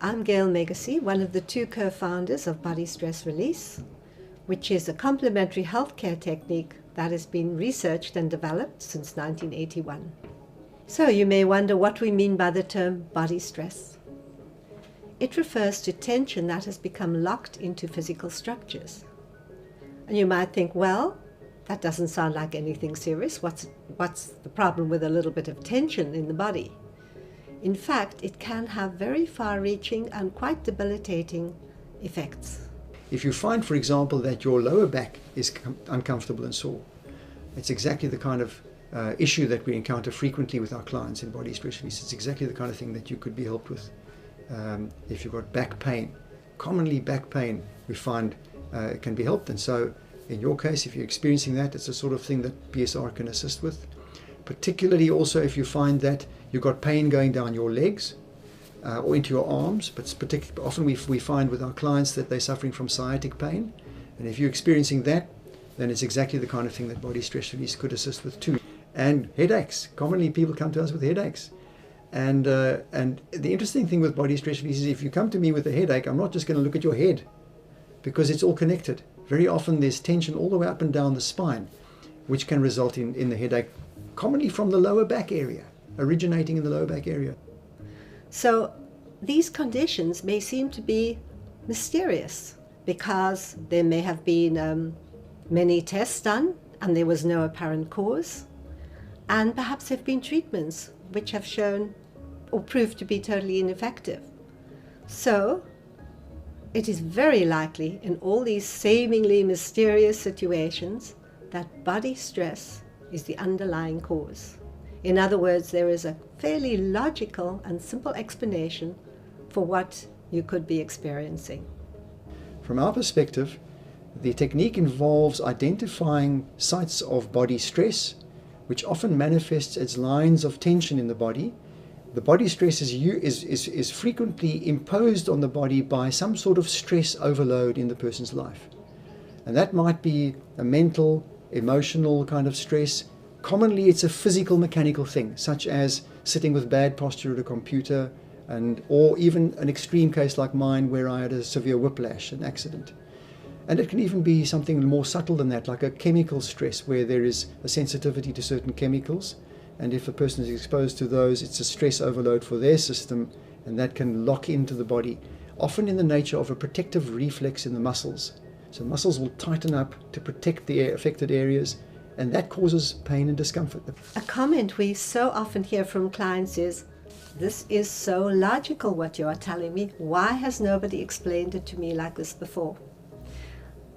I'm Gail Meggersee, one of the two co-founders of Body Stress Release, which is a complementary healthcare technique that has been researched and developed since 1981. So you may wonder what we mean by the term body stress. It refers to tension that has become locked into physical structures. And you might think, well, that doesn't sound like anything serious. What's the problem with a little bit of tension in the body? In fact, it can have very far-reaching and quite debilitating effects. If you find, for example, that your lower back is uncomfortable and sore, it's exactly the kind of issue that we encounter frequently with our clients in Body Stress Release. It's exactly the kind of thing that you could be helped with. If you've got back pain, commonly back pain, we find it can be helped. And so in your case, if you're experiencing that, it's the sort of thing that BSR can assist with. Particularly also if you find that you've got pain going down your legs or into your arms, but often we find with our clients that they're suffering from sciatic pain. And if you're experiencing that, then it's exactly the kind of thing that Body Stress Release could assist with too. And headaches. Commonly people come to us with headaches. And the interesting thing with Body Stress Release is if you come to me with a headache, I'm not just going to look at your head, because it's all connected. Very often there's tension all the way up and down the spine, which can result in the headache, commonly from the lower back area, originating in the lower back area. So these conditions may seem to be mysterious because there may have been many tests done and there was no apparent cause, and perhaps there have been treatments which have shown or proved to be totally ineffective. So it is very likely in all these seemingly mysterious situations that body stress is the underlying cause. In other words, there is a fairly logical and simple explanation for what you could be experiencing. From our perspective, the technique involves identifying sites of body stress, which often manifests as lines of tension in the body. The body stress is frequently imposed on the body by some sort of stress overload in the person's life. And that might be a mental, emotional kind of stress. Commonly it's a physical, mechanical thing, such as sitting with bad posture at a computer, or even an extreme case like mine where I had a severe whiplash, an accident. And it can even be something more subtle than that, like a chemical stress where there is a sensitivity to certain chemicals. And if a person is exposed to those, it's a stress overload for their system, and that can lock into the body, often in the nature of a protective reflex in the muscles. So muscles will tighten up to protect the affected areas, and that causes pain and discomfort. A comment we so often hear from clients is, "This is so logical what you are telling me. Why has nobody explained it to me like this before?"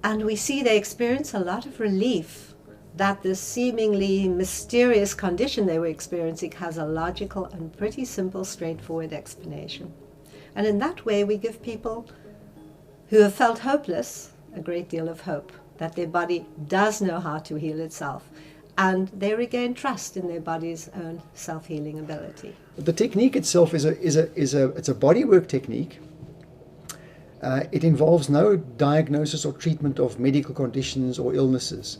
And we see they experience a lot of relief that this seemingly mysterious condition they were experiencing has a logical and pretty simple, straightforward explanation. And in that way, we give people who have felt hopeless a great deal of hope that their body does know how to heal itself, and they regain trust in their body's own self-healing ability. The technique itself it's a bodywork technique. It involves no diagnosis or treatment of medical conditions or illnesses.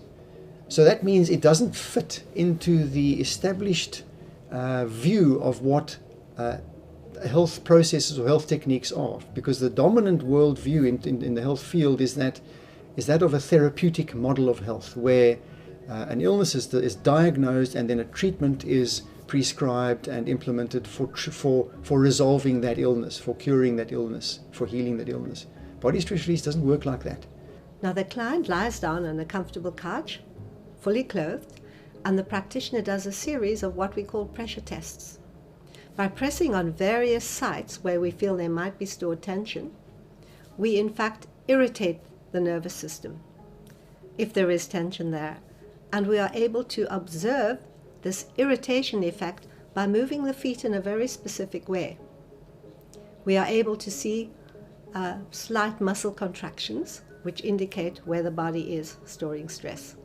So that means it doesn't fit into the established view of what health processes or health techniques are, because the dominant world view in the health field is that of a therapeutic model of health, where an illness is diagnosed and then a treatment is prescribed and implemented for resolving that illness, for curing that illness, for healing that illness. Body Stress Release doesn't work like that. Now the client lies down on a comfortable couch, fully clothed, and the practitioner does a series of what we call pressure tests. By pressing on various sites where we feel there might be stored tension, we in fact irritate the nervous system, if there is tension there, and we are able to observe this irritation effect by moving the feet in a very specific way. We are able to see slight muscle contractions, which indicate where the body is storing stress.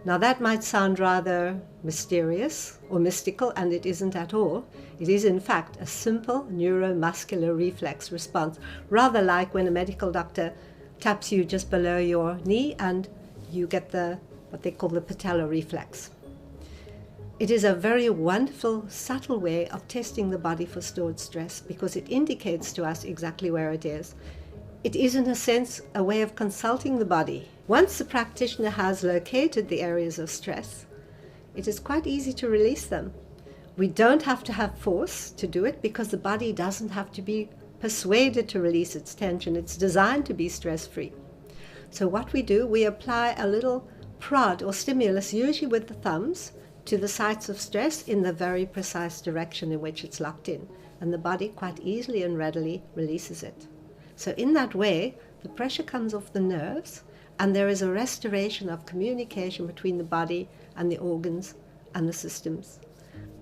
Now that might sound rather mysterious or mystical, and it isn't at all. It is in fact a simple neuromuscular reflex response, rather like when a medical doctor taps you just below your knee and you get what they call the patellar reflex. It is a very wonderful, subtle way of testing the body for stored stress because it indicates to us exactly where it is. It is, in a sense, a way of consulting the body. Once the practitioner has located the areas of stress, it is quite easy to release them. We don't have to have force to do it because the body doesn't have to be persuaded to release its tension. It's designed to be stress-free. So what we do, we apply a little prod or stimulus, usually with the thumbs, to the sites of stress in the very precise direction in which it's locked in. And the body quite easily and readily releases it. So in that way, the pressure comes off the nerves and there is a restoration of communication between the body and the organs and the systems.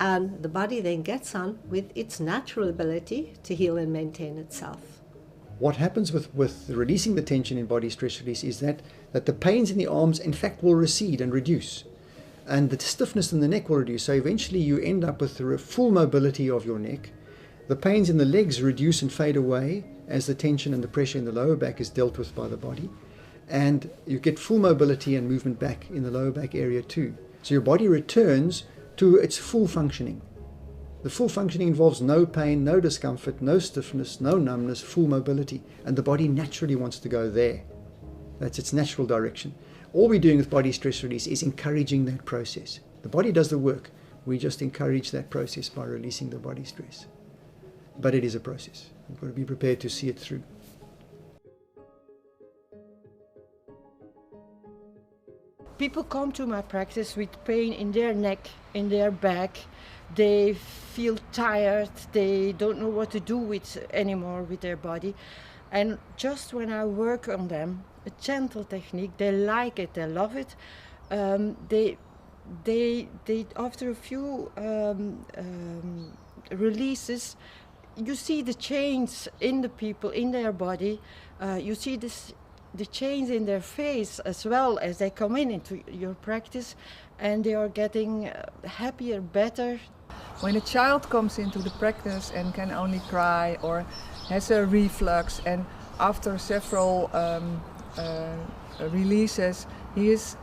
And the body then gets on with its natural ability to heal and maintain itself. What happens with releasing the tension in body stress release is that the pains in the arms in fact will recede and reduce. And the stiffness in the neck will reduce. So eventually you end up with the full mobility of your neck. The pains in the legs reduce and fade away as the tension and the pressure in the lower back is dealt with by the body. And you get full mobility and movement back in the lower back area too. So your body returns to its full functioning. The full functioning involves no pain, no discomfort, no stiffness, no numbness, full mobility. And the body naturally wants to go there. That's its natural direction. All we're doing with body stress release is encouraging that process. The body does the work. We just encourage that process by releasing the body stress. But it is a process. We've got to be prepared to see it through. People come to my practice with pain in their neck, in their back. They feel tired. They don't know what to do anymore with their body. And just when I work on them, a gentle technique, they like it, they love it. They after a few releases, you see the change in the people, in their body. You see the change in their face as well as they come into your practice, and they are getting happier, better. When a child comes into the practice and can only cry or has a reflux, and after several releases, he's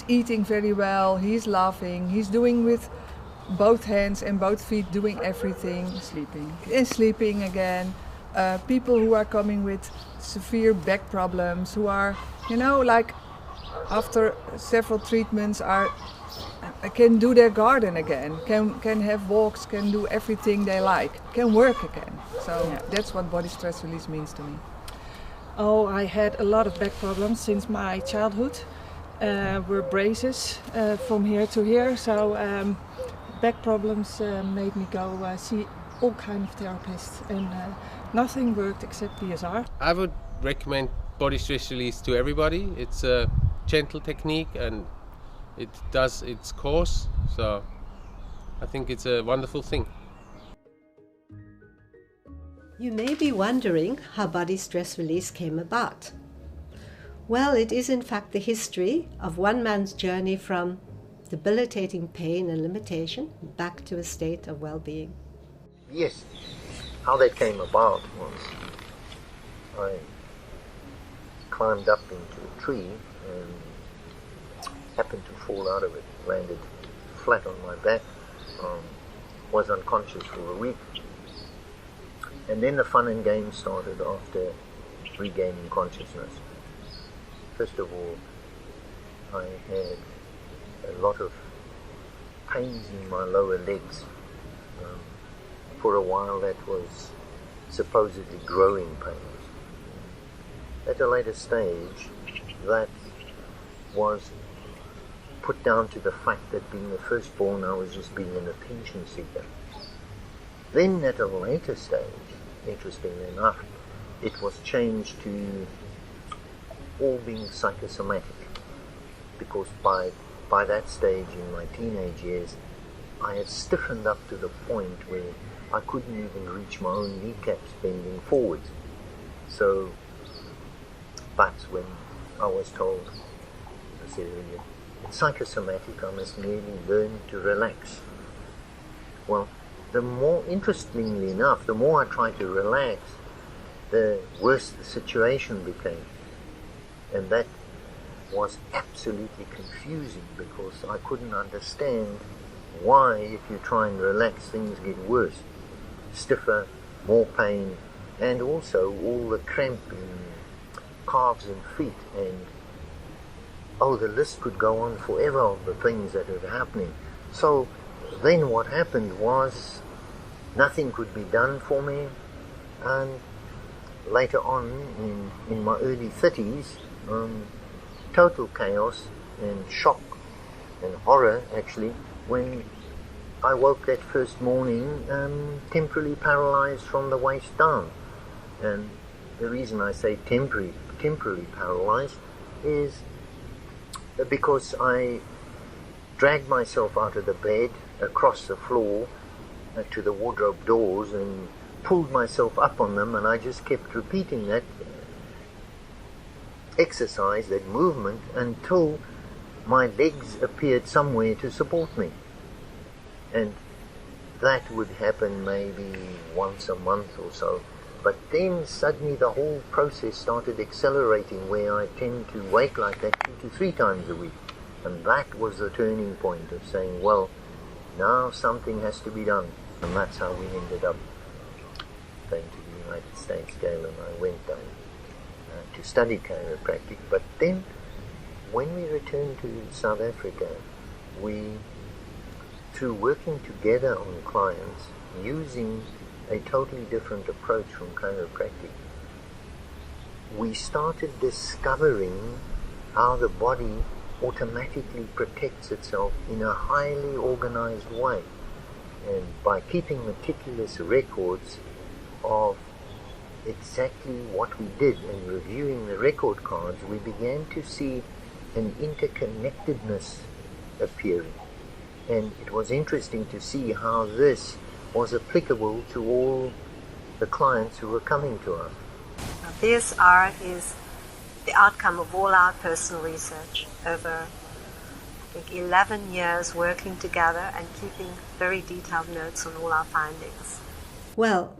eating very well, he's laughing, he's doing with both hands and both feet, doing everything. Sleeping again. People who are coming with severe back problems, who are, like after several treatments can do their garden again, can have walks, can do everything they like, can work again. So yeah, that's what body stress release means to me. Oh, I had a lot of back problems since my childhood. Were braces from here to here, so back problems made me go see all kinds of therapists, and nothing worked except PSR. I would recommend body stress release to everybody. It's a gentle technique and it does its course, so I think it's a wonderful thing. You may be wondering how body stress release came about. Well, it is in fact the history of one man's journey from debilitating pain and limitation back to a state of well-being. Yes, how that came about was I climbed up into a tree and happened to fall out of it, landed flat on my back, was unconscious for a week. And then the fun and games started after regaining consciousness. First of all, I had a lot of pains in my lower legs. For a while that was supposedly growing pains. At a later stage, that was put down to the fact that being the firstborn, I was just being an attention seeker. Then at a later stage, interestingly enough, it was changed to all being psychosomatic, because by that stage in my teenage years, I had stiffened up to the point where I couldn't even reach my own kneecaps bending forwards. So that's when I was told, I said earlier, it's psychosomatic, I must merely learn to relax. Well, the more, interestingly enough, the more I tried to relax, the worse the situation became. And that was absolutely confusing because I couldn't understand why, if you try and relax, things get worse, stiffer, more pain, and also all the cramp in calves and feet, and oh, the list could go on forever of the things that are happening. So then what happened was nothing could be done for me, and later on in my early 30s, total chaos and shock and horror actually when I woke that first morning temporarily paralyzed from the waist down. And the reason I say temporarily paralyzed is because I dragged myself out of the bed, across the floor to the wardrobe doors, and pulled myself up on them, and I just kept repeating that exercise, that movement, until my legs appeared somewhere to support me. And that would happen maybe once a month or so. But then suddenly the whole process started accelerating, where I tend to wake like that 2 to 3 times a week. And that was the turning point of saying, well, now something has to be done. And that's how we ended up going to the United States. Gail and I went down to study chiropractic. But then when we returned to South Africa, we, through working together on clients, using a totally different approach from chiropractic, we started discovering how the body automatically protects itself in a highly organized way. And by keeping meticulous records of exactly what we did and reviewing the record cards, we began to see an interconnectedness appearing. And it was interesting to see how this was applicable to all the clients who were coming to us. Now, BSR is the outcome of all our personal research over, I think, 11 years working together and keeping very detailed notes on all our findings. Well,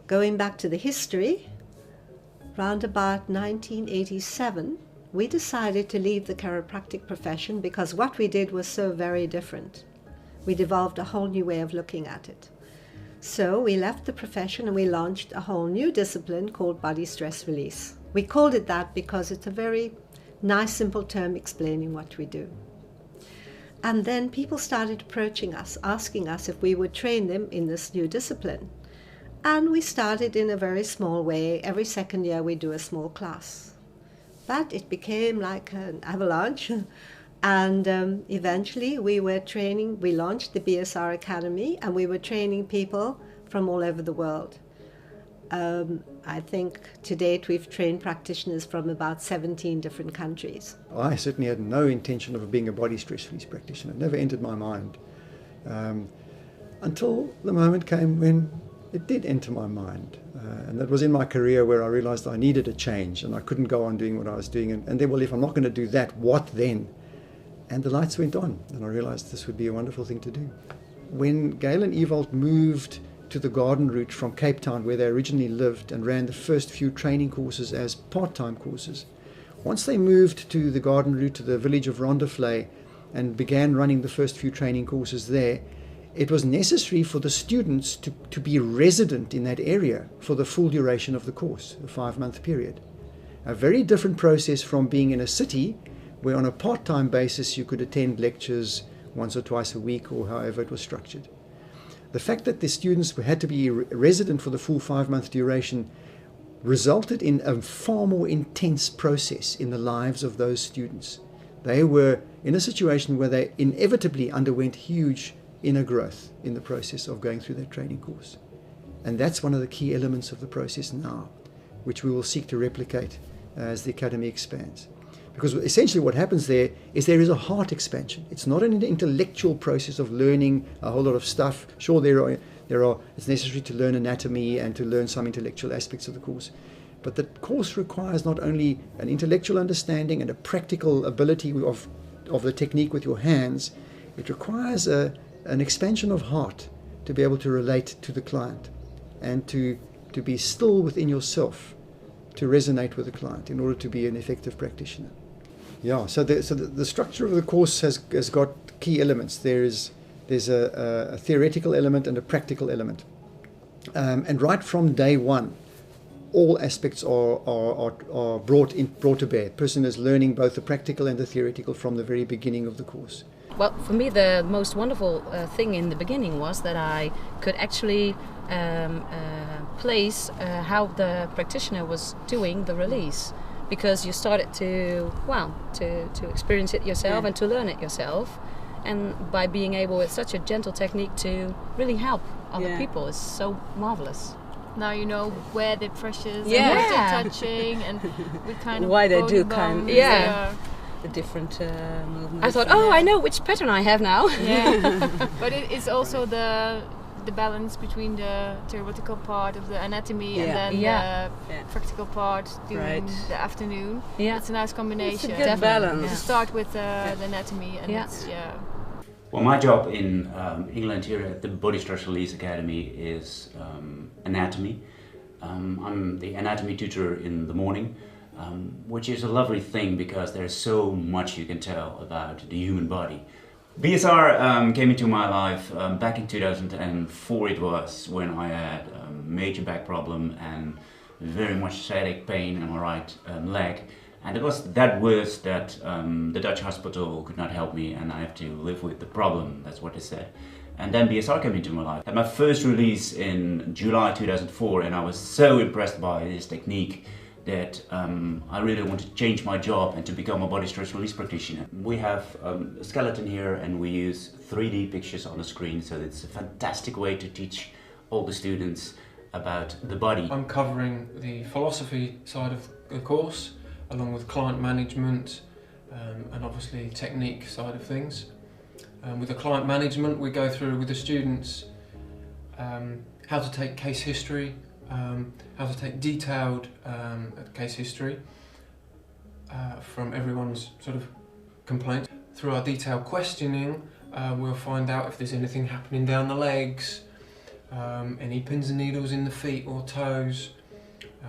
going back to the history, round about 1987, we decided to leave the chiropractic profession because what we did was so very different. We developed a whole new way of looking at it. So we left the profession and we launched a whole new discipline called body stress release. We called it that because it's a very nice, simple term explaining what we do. And then people started approaching us, asking us if we would train them in this new discipline. And we started in a very small way. Every second year we do a small class. But it became like an avalanche. And eventually we launched the BSR Academy, and we were training people from all over the world. I think to date we've trained practitioners from about 17 different countries. I certainly had no intention of being a body stress release practitioner. It never entered my mind. Until the moment came when it did enter my mind. And that was in my career where I realized I needed a change and I couldn't go on doing what I was doing. And then, well, if I'm not going to do that, what then? And the lights went on, and I realized this would be a wonderful thing to do. When Gail and Ewald moved to the garden route from Cape Town, where they originally lived, and ran the first few training courses as part-time courses, once they moved to the garden route to the village of Rondaflay and began running the first few training courses there, it was necessary for the students to be resident in that area for the full duration of the course, a 5-month period. A very different process from being in a city where on a part-time basis you could attend lectures once or twice a week or however it was structured. The fact that the students had to be resident for the full 5-month duration resulted in a far more intense process in the lives of those students. They were in a situation where they inevitably underwent huge inner growth in the process of going through that training course. And that's one of the key elements of the process now, which we will seek to replicate as the Academy expands. Because essentially what happens there is a heart expansion. It's not an intellectual process of learning a whole lot of stuff. Sure, it's necessary to learn anatomy and to learn some intellectual aspects of the course. But the course requires not only an intellectual understanding and a practical ability of the technique with your hands, it requires an expansion of heart to be able to relate to the client and to be still within yourself, to resonate with the client in order to be an effective practitioner. Yeah, so the structure of the course has got key elements. There is There's a theoretical element and a practical element. And right from day one, all aspects are brought to bear. The person is learning both the practical and the theoretical from the very beginning of the course. Well, for me the most wonderful thing in the beginning was that I could actually place how the practitioner was doing the release, because you started to experience it yourself and to learn it yourself, and by being able with such a gentle technique to really help other people is so marvelous. Now you know where the pressures Yeah. and what they're touching and what kind of Why they bony do bones kind- they Yeah. are. The different movements. I thought, oh, I know which pattern I have now. Yeah, but it is also the balance between the theoretical part of the anatomy and then Yeah. the practical part during Right. the afternoon. Yeah. It's a nice combination. It's a good balance. To start with the anatomy and Yeah. it's Well, my job in England here at the Body Stress Release Academy is anatomy. I'm the anatomy tutor in the morning, which is a lovely thing because there's so much you can tell about the human body. BSR came into my life back in 2004 it was, when I had a major back problem and very much sciatic pain in my right leg. And it was that worse that the Dutch hospital could not help me and I have to live with the problem, that's what they said. And then BSR came into my life. I had my first release in July 2004 and I was so impressed by this technique that I really wanted to change my job and to become a body stress release practitioner. We have a skeleton here and we use 3D pictures on the screen, so it's a fantastic way to teach all the students about the body. I'm covering the philosophy side of the course, along with client management and obviously technique side of things. With the client management, we go through with the students how to take case history, how to take detailed case history from everyone's sort of complaint. Through our detailed questioning, we'll find out if there's anything happening down the legs, any pins and needles in the feet or toes,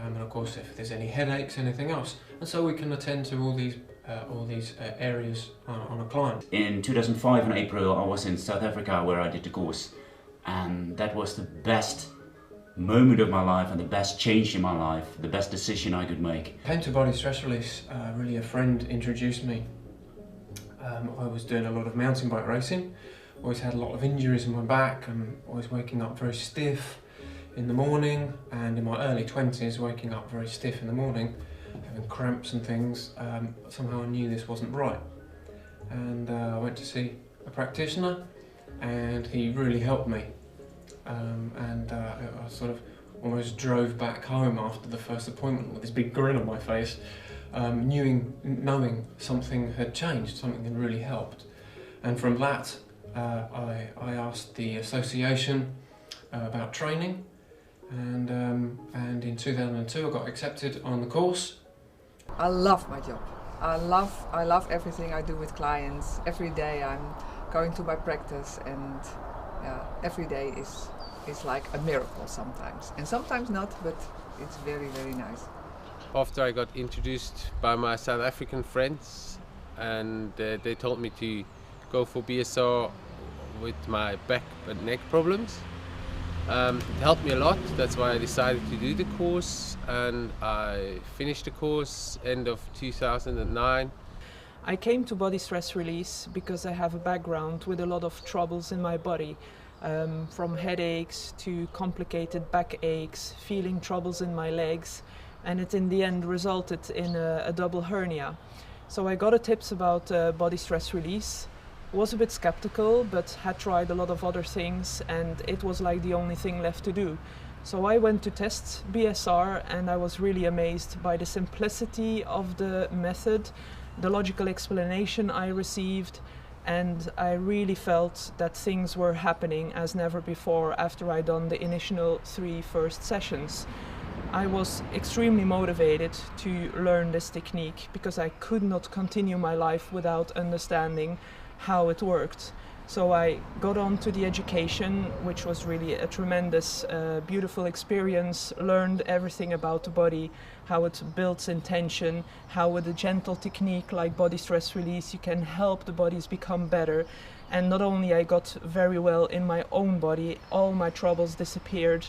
and of course if there's any headaches, anything else. And so we can attend to all these areas on a client. In 2005 in April I was in South Africa where I did the course, and that was the best moment of my life and the best change in my life, the best decision I could make. I came to Body Stress Release, really a friend introduced me. I was doing a lot of mountain bike racing, always had a lot of injuries in my back and always waking up very stiff in the morning, and in my early 20s waking up very stiff in the morning, having cramps and things. Somehow I knew this wasn't right, and I went to see a practitioner and he really helped me. I sort of almost drove back home after the first appointment with this big grin on my face, knowing something had changed, something had really helped. And from that, I asked the association about training, and in 2002 I got accepted on the course. I love my job. I love everything I do with clients. Every day I'm going to my practice, and every day is like a miracle sometimes, and sometimes not, but it's very, very nice. After I got introduced by my South African friends, and they told me to go for BSR with my back and neck problems. It helped me a lot, that's why I decided to do the course, and I finished the course end of 2009. I came to Body Stress Release because I have a background with a lot of troubles in my body. From headaches to complicated back aches, feeling troubles in my legs, and it in the end resulted in a double hernia. So I got a tips about body stress release, was a bit skeptical but had tried a lot of other things and it was like the only thing left to do. So I went to test BSR and I was really amazed by the simplicity of the method, the logical explanation I received, and I really felt that things were happening as never before after I'd done the initial 3 first sessions. I was extremely motivated to learn this technique because I could not continue my life without understanding how it worked. So I got on to the education, which was really a tremendous, beautiful experience, learned everything about the body, how it builds in tension, how with a gentle technique like body stress release you can help the bodies become better. And not only I got very well in my own body, all my troubles disappeared,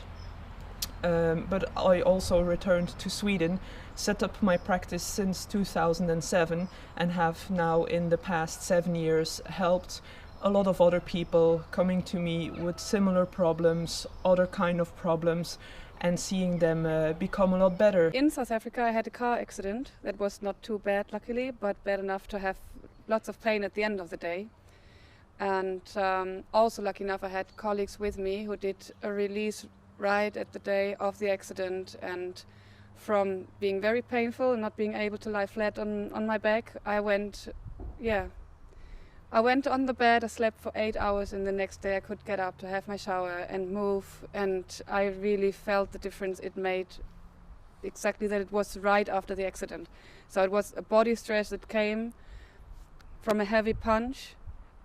but I also returned to Sweden, set up my practice since 2007 and have now in the past 7 years helped a lot of other people coming to me with similar problems, other kind of problems, and seeing them become a lot better. In South Africa I had a car accident that was not too bad luckily, but bad enough to have lots of pain at the end of the day. And also lucky enough I had colleagues with me who did a release right at the day of the accident, and from being very painful and not being able to lie flat on my back, I went on the bed, I slept for 8 hours, and the next day I could get up to have my shower and move, and I really felt the difference it made, exactly that it was right after the accident. So it was a body stress that came from a heavy punch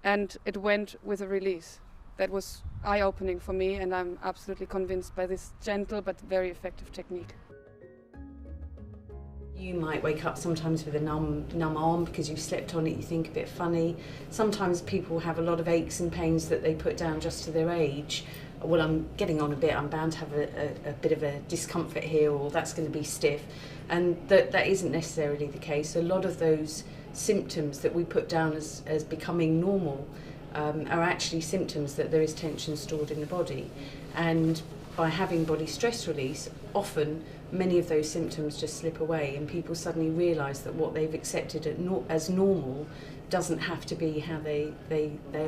and it went with a release. That was eye-opening for me, and I'm absolutely convinced by this gentle but very effective technique. You might wake up sometimes with a numb arm because you've slept on it, you think a bit funny. Sometimes people have a lot of aches and pains that they put down just to their age. Well, I'm getting on a bit, I'm bound to have a bit of a discomfort here, or that's going to be stiff. And that isn't necessarily the case. A lot of those symptoms that we put down as becoming normal are actually symptoms that there is tension stored in the body. And by having body stress release, often many of those symptoms just slip away, and people suddenly realise that what they've accepted as normal doesn't have to be how they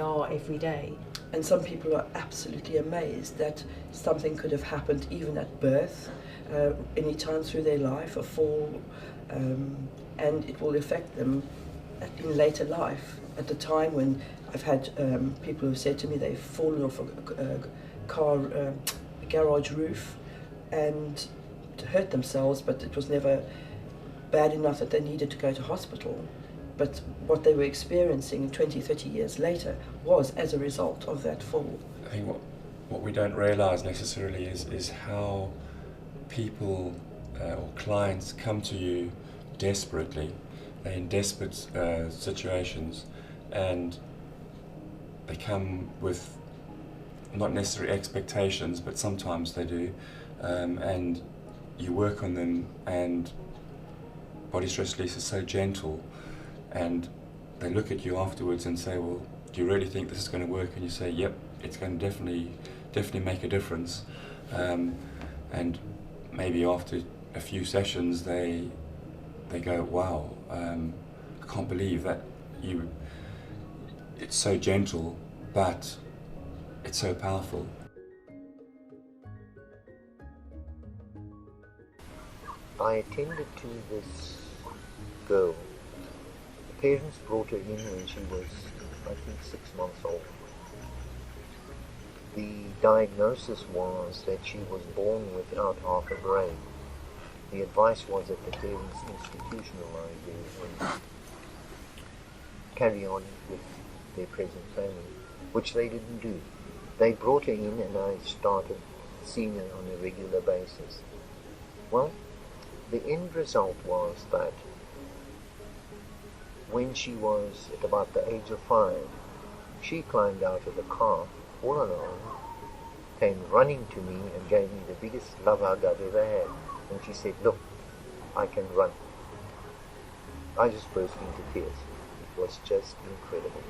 are every day. And some people are absolutely amazed that something could have happened even at birth, any time through their life, a fall, and it will affect them in later life. At the time when I've had people who said to me they've fallen off a car garage roof and hurt themselves, but it was never bad enough that they needed to go to hospital. But what they were experiencing 20, 30 years later was as a result of that fall. I think what we don't realise necessarily is how people or clients come to you desperately. They're in desperate situations, and they come with not necessarily expectations, but sometimes they do, and you work on them, and body stress release is so gentle, and they look at you afterwards and say, well, do you really think this is going to work? And you say, yep, it's going to definitely make a difference. And maybe after a few sessions they go, wow, I can't believe that it's so gentle, but it's so powerful. I attended to this girl. The parents brought her in when she was, I think, 6 months old. The diagnosis was that she was born without half a brain. The advice was that the parents institutionalize her and carry on with their present family, which they didn't do. They brought her in and I started seeing her on a regular basis. Well, the end result was that when she was at about the age of 5, she climbed out of the car all on her own, came running to me and gave me the biggest love hug I've ever had. And she said, look, I can run. I just burst into tears. It was just incredible.